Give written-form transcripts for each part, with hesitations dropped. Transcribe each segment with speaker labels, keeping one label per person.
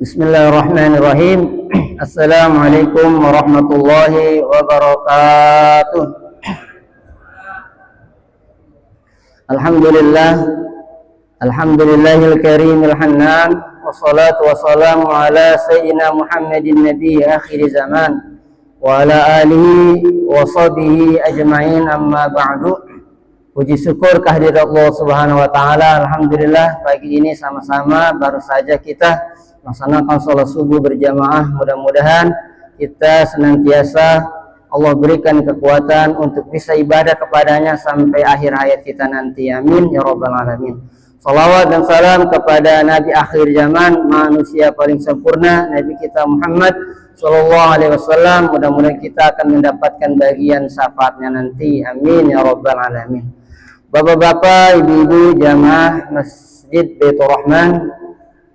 Speaker 1: Bismillahirrahmanirrahim. Assalamualaikum warahmatullahi wabarakatuh. Alhamdulillahil karimil hannan, wassalatu wassalamu ala sayyidina Muhammadin nabi akhir zaman wa ala alihi wa sahbihi ajma'in, amma ba'du. Puji syukur kehadirat Allah Subhanahu wa taala. Alhamdulillah, pagi ini sama-sama baru saja kita melaksanakan sholat subuh berjamaah. Mudah-mudahan kita senantiasa Allah berikan kekuatan untuk bisa ibadah kepadanya sampai akhir hayat kita nanti. Amin ya rabbal alamin. Salawat dan salam kepada Nabi akhir zaman, manusia paling sempurna, Nabi kita Muhammad Sallallahu Alaihi Wasallam. Mudah-mudahan kita akan mendapatkan bagian syafaatnya nanti. Amin ya rabbal alamin. Bapak-bapak, ibu-ibu jamaah Masjid Baitur Rahman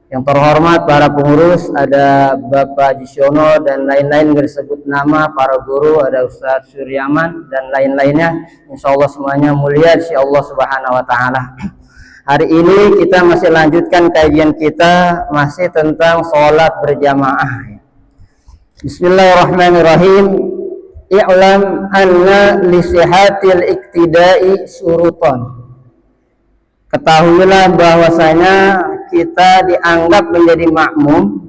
Speaker 1: yang terhormat, para pengurus, ada Bapak Jisiono dan lain-lain disebut nama, para guru, ada Ustadz Suryaman dan lain-lainnya. Insya Allah semuanya mulia di Allah Subhanahu wa taala. Hari ini kita masih lanjutkan kajian kita masih tentang sholat berjamaah. Bismillahirrahmanirrahim. I'lam anna li sihatil iktida'i surutan. Ketahuilah bahwasanya kita dianggap menjadi makmum,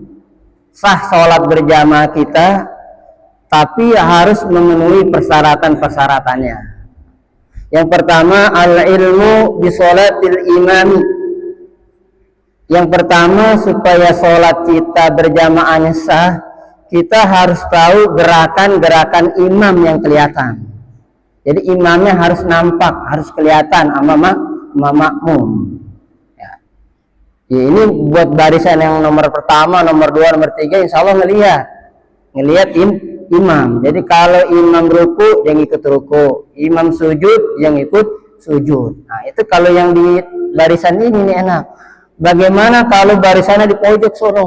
Speaker 1: sah sholat berjamaah kita, tapi harus memenuhi persyaratan-persyaratannya. Yang pertama, al-ilmu bi sholatil imami. Yang pertama, supaya sholat kita berjamaahnya sah, kita harus tahu gerakan-gerakan imam yang kelihatan. Jadi imamnya harus nampak, harus kelihatan sama makmum. Ya, ini buat barisan yang nomor pertama, nomor 2, nomor 3, insya Allah ngelihat imam. Jadi kalau imam ruku, yang ikut ruku, imam sujud, yang ikut sujud. Nah, itu kalau yang di barisan ini enak. Bagaimana kalau barisannya di pojok sono?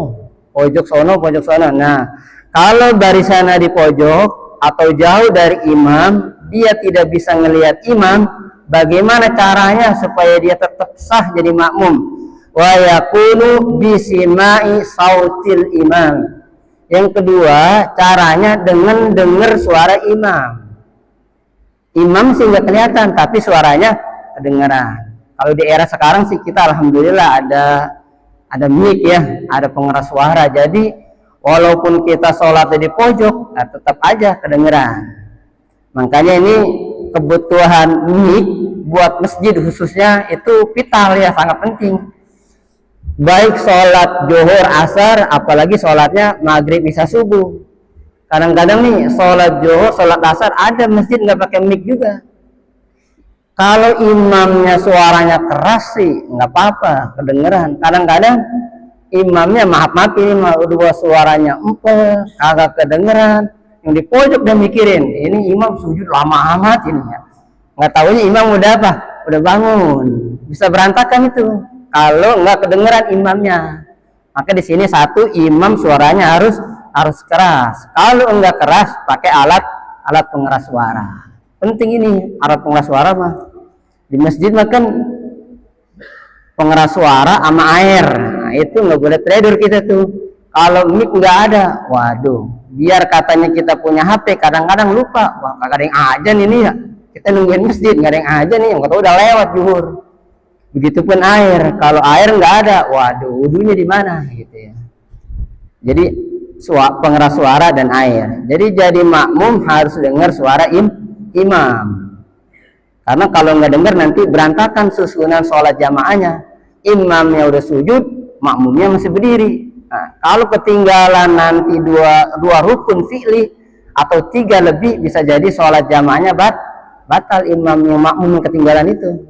Speaker 1: Pojok sono. Nah, kalau barisannya di pojok atau jauh dari imam, dia tidak bisa ngelihat imam. Bagaimana caranya supaya dia tetap sah jadi makmum? Wa yakunu bisimai sautil imam. Yang kedua, caranya dengan dengar suara imam. Imam sih nggak kelihatan, tapi suaranya kedengaran. Kalau di era sekarang sih kita alhamdulillah ada mic ya, ada pengeras suara. Jadi walaupun kita sholat di pojok, nah tetap aja kedengeran. Makanya ini kebutuhan mic buat masjid khususnya itu vital ya, sangat penting. Baik sholat zuhur, asar, apalagi sholatnya maghrib, isya, subuh. Kadang-kadang nih sholat zuhur, sholat asar ada masjid nggak pakai mic juga. Kalau imamnya suaranya keras sih nggak apa-apa, kedengeran. Kadang-kadang imamnya maaf ini dua suaranya empel, kagak kedengeran. Yang di pojok udah mikirin, ini imam sujud lama amat ini ya. Nggak tahunya imam udah apa? Udah bangun. Bisa berantakan itu kalau nggak kedengeran imamnya. Maka di sini satu, imam suaranya harus keras. Kalau nggak keras, pakai alat pengeras suara. Penting ini alat pengeras suara mah. Di masjid makan pengeras suara sama air. Nah, itu nggak boleh trader kita tuh. Kalau mic nggak ada, waduh. Biar katanya kita punya HP, kadang-kadang lupa. Wah, kagak ada yang ajan ini ya. Kita nungguin masjid, nggak ada yang ajan nih. Nggak tahu udah lewat zuhur. Begitupun air. Kalau air nggak ada, waduh, wudunya di mana gitu ya. Jadi pengeras suara dan air. Jadi jadi makmum harus dengar suara imam. Karena kalau nggak dengar nanti berantakan susunan sholat jamaahnya. Imamnya udah sujud, makmumnya masih berdiri. Nah, kalau ketinggalan nanti dua rukun fi'li atau 3 lebih, bisa jadi sholat jamaahnya batal, imamnya makmum ketinggalan itu.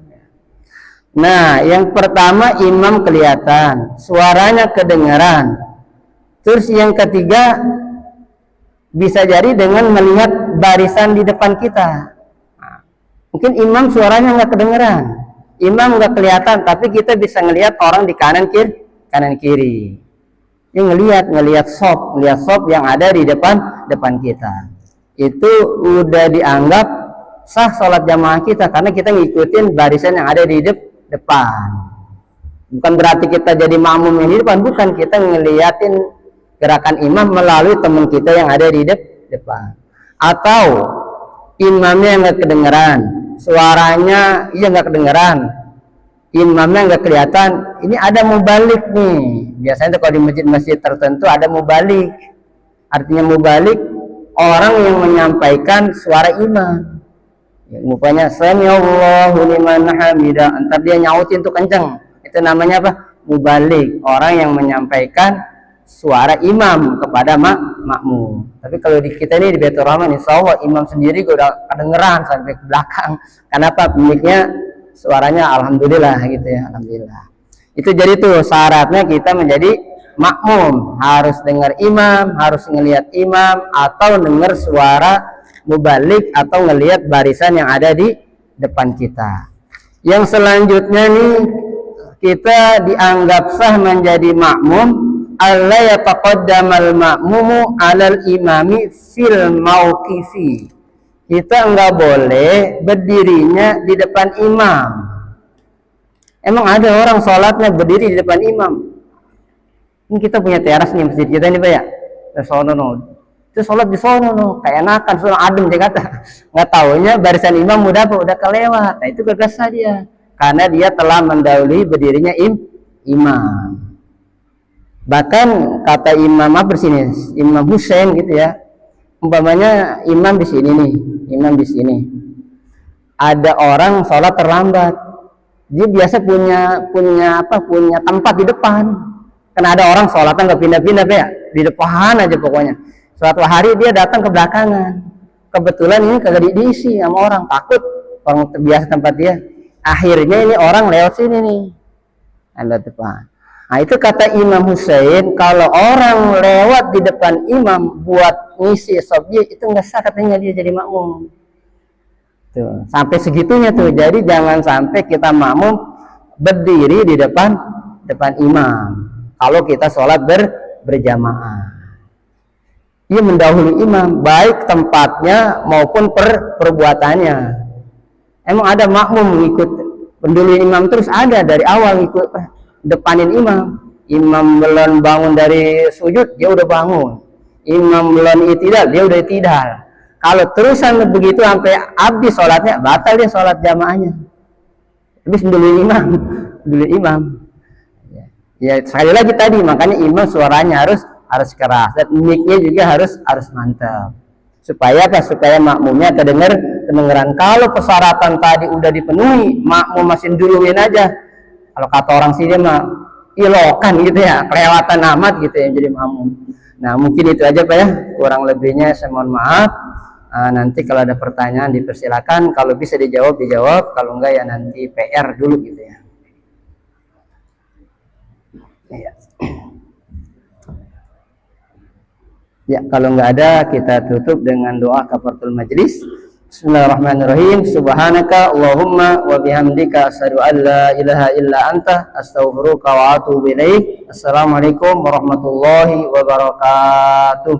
Speaker 1: Nah, yang pertama imam kelihatan, suaranya kedengaran. Terus yang ketiga bisa jadi dengan melihat barisan di depan kita. Mungkin imam suaranya nggak kedengeran, imam nggak kelihatan, tapi kita bisa ngelihat orang di kanan kiri. Ini ngelihat sop yang ada di depan kita. Itu udah dianggap sah sholat jamaah kita karena kita ngikutin barisan yang ada di depan. Bukan berarti kita jadi makmum yang di depan, bukan, kita ngeliatin gerakan imam melalui teman kita yang ada di depan. Atau imamnya nggak kedengeran, suaranya nggak kedengeran, imamnya nggak kelihatan, ini ada mubalik nih. Biasanya tuh kalau di masjid-masjid tertentu ada mubalik. Artinya mubalik orang yang menyampaikan suara imam. Ya, rupanya sami'allahu liman hamidah, entar dia nyautin tuh kenceng. Itu namanya apa? Mubalik, orang yang menyampaikan suara imam kepada makmum. Tapi kalau di kita ini di Baitur Rahman, insyaallah imam sendiri udah kedengeran sampai ke belakang. Kenapa? Pemiliknya suaranya alhamdulillah gitu ya, alhamdulillah. Itu jadi tuh syaratnya kita menjadi makmum, harus dengar imam, harus ngelihat imam, atau dengar suara mubalik, atau ngelihat barisan yang ada di depan kita. Yang selanjutnya nih, kita dianggap sah menjadi makmum alla yataqaddamal ma'mumu 'alal imami fil mauqifi. Kita enggak boleh berdirinya di depan imam. Emang ada orang sholatnya berdiri di depan imam? Ini kita punya teras nih masjid kita ini Pak ya. Sono no. Itu sholat di sono no, kayak enakan, sono adem dia kata. Nggak taunya barisan imam udah kelewat. Nah itu gegasa dia. Karena dia telah mendahului berdirinya imam. Bahkan kata Imam apa sini, Imam Husain gitu ya. Umpamanya imam di sini nih, imam di sini. Ada orang sholat terlambat. Dia biasa punya tempat di depan. Karena ada orang sholatnya nggak pindah-pindah ya, di depan aja pokoknya. Suatu hari dia datang ke belakangan. Kebetulan ini kagak diisi sama orang, takut orang terbiasa tempat dia. Akhirnya ini orang lewat sini nih, ada depan. Nah itu kata Imam Husain, kalau orang lewat di depan imam buat ngisi sobyek itu nggak sah katanya dia jadi makmum. Tuh, sampai segitunya tuh. Jadi jangan sampai kita makmum berdiri di depan imam. Kalau kita sholat berjamaah, ia mendahului imam, baik tempatnya maupun perbuatannya. Emang ada makmum ikut penduluin imam terus? Ada, dari awal ikut depanin imam. Imam belum bangun dari sujud, dia udah bangun. Imam belum itidal, dia udah itidal. Kalau terusan begitu sampai habis sholatnya, batal dia sholat jamaahnya. Habis penduluin imam. Ya sekali lagi tadi, makanya imam suaranya harus keras, dan mic-nya juga harus mantap. Supaya apa? Supaya makmumnya kedengeran. Kalau persyaratan tadi udah dipenuhi, makmum masih duluin aja. Kalau kata orang sini mah ilokan gitu ya, kelewatan amat gitu ya jadi makmum. Nah mungkin itu aja Pak ya, kurang lebihnya saya mohon maaf. Nanti kalau ada pertanyaan dipersilakan, kalau bisa dijawab, kalau enggak ya nanti PR dulu gitu ya. Ya, kalau nggak ada kita tutup dengan doa kafaratul majlis. Bismillahirrahmanirrahim. Subhanaka Allahumma wa bihamdika asyhadu an la ilaha illa anta astaghfiruka wa atubu ilaik. Assalamualaikum warahmatullahi wabarakatuh.